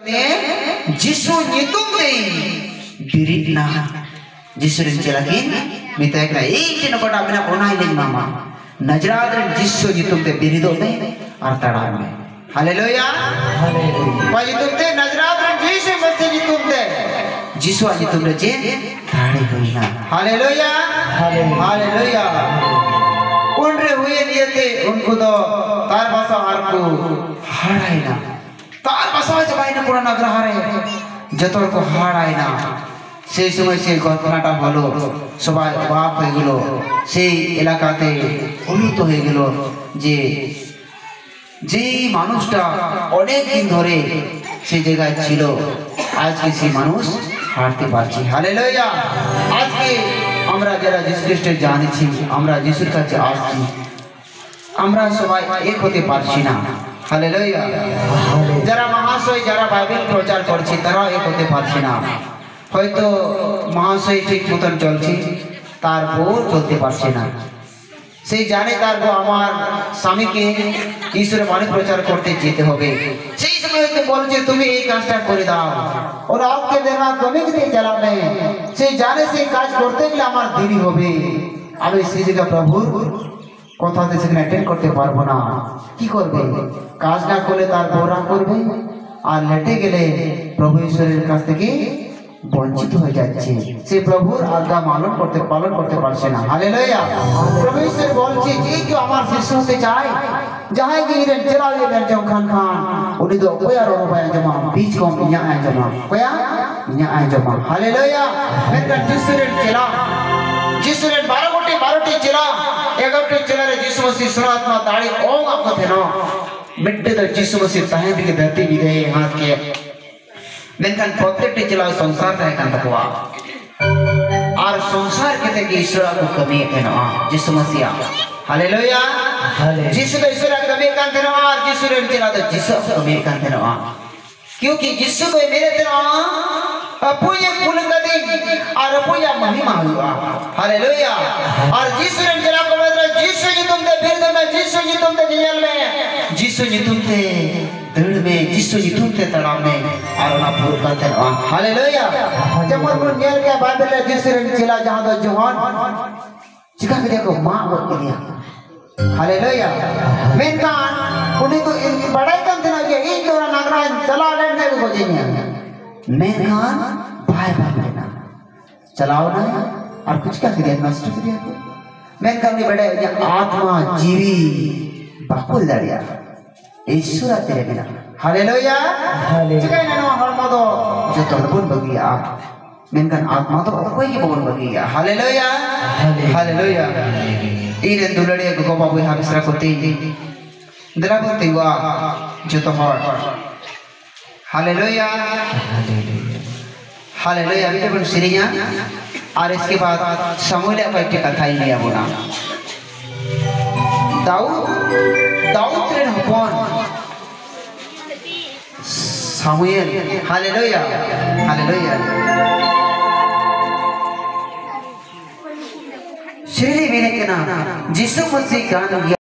जिसु नितुम दे बिरिटना जिसु रिंचलाकिन मिताय करा एक दिन कोटा बिना ओना ही मामा नजरात जिसु नितुम दे बिरिदो दे अर्ताड़ा में हालेलुया पाजितुम दे नजरात जिसु मस्ती नितुम दे जिसु नितुम दे जे ताड़ी होइना हालेलुया हालेलुया उनरे हुए नियते उनको तो तार भाषा आरको हाड़ाइना तार भाषा जबाइना पुरा नगर हारे जतोर को हाड़ाइना से समय से घटनाटा हलो सबाई बाप হয়ে গেল সেই এলাকাতে অনুত হয়ে গেল যে যেই মানুষটা অনেক দিন ধরে সেই জায়গায় ছিল আজকে সেই মানুষ হাঁটতে পারছে হালেলুয়া আজকে আমরা যারা যিশু খ্রিস্টকে জানিছি আমরা যিশুর কাছে আসছি আমরা সবাই এক হতে পারছি না হালেলুয়া যারা মহাশয় যারা বাইবেল প্রচার করছে তারা এক হতে পারছে না হয়তো মহাশয় ঠিক মতন চলছে তার বউ চলতে পারছে না সেই জানে তার বউ আমার স্বামীকে ঈশ্বরের বাণী প্রচার করতে যেতে হবে সেই সময় হয়তো বলছে তুমি এই কাজটা করে দাও और आपके देखा कभी नहीं चला नहीं সেই জানে সেই কাজ করতে গেলে আমার দেরি হবে আমি সেই জায়গা প্রভুর কথাতে সেখানে অ্যাটেন্ড করতে পারবো না কি করবে কাজ না করলে তার বউরা করবে আর লেটে গেলে প্রভু ঈশ্বরের কাছ থেকে বঞ্চিত হয়ে যাচ্ছে সে প্রভুর আজ্ঞা পালন করতে পারছে না হালেলুয়া প্রভু ঈশ্বর বলছে যে কেউ আমার শিষ্য হতে চায় যাহাই গিরেন চলা গেলেন যখন খান উনি তো কোয়া রোবায় জমা বীজ কম ইয়া আয় জমা কোয়া ইয়া আয় জমা হালেলুয়া মেরা যিশুর চেলা যিশুর 12টি চেলা 11টি চেলারে যিশু মসিহ সনাতনা তাড়ি ওম आपको थे ना मिट्टे तो যিশু मसीह ताहे भी धरती भी दे हाथ के मेनकान प्रत्येकटी चला संसार ताहे कान तकवा और संसार के के ईश्वर को कमी है ना যিশু मसीह हालेलुया যিশু तो ईश्वर को कमी कान थे ना और যিশু रे चला तो যিশু कमी कान थे ना क्योंकि যিশু को मेरे थे ना अपुया कुल गति और अपुया महिमा हुआ हालेलुया और যিশু रे चला को मतलब যিশু जी तुम ते फिर में যিশু जी तुम ते जेल में যিশু जी तुम ते दृढ़ में যিশু जी तुम ते तड़ाव में और ना पूर करते ना हालेलुया जब मन नियर के बाइबल में যিশু रे चला जहां तो जोहन चिका के देखो मां बोल के दिया हालेलुया मेनकान उन्हें तो बड़ाई कर देना कि एक जोरा नगरा चला लेने को खोजेंगे मेनकान भाई लेना चलाओ ना और कुछ क्या करिए नष्ट करिए मेनकान ने बड़े आत्मा जीवी बाकुल दाड़िया ईश्वर तेरे बिना हालेलुया चिका ने नो हरमदो जो तो बोल बगिया मेनकान आत्मा तो कोई की बोल बगिया हालेलुया हालेलुया इन दुलड़े को बाबू यहाँ बिसरा कोती दिला बोलते हुआ जो तो हर हालेलुया हालेलुया अभी तो सिरिया और इसके बाद समूल का एक कथा ही लिया बोला दाऊद तेरे हपन सामुएल हालेलुया हालेलुया श्री मेरे के नाम যিশু मसीह का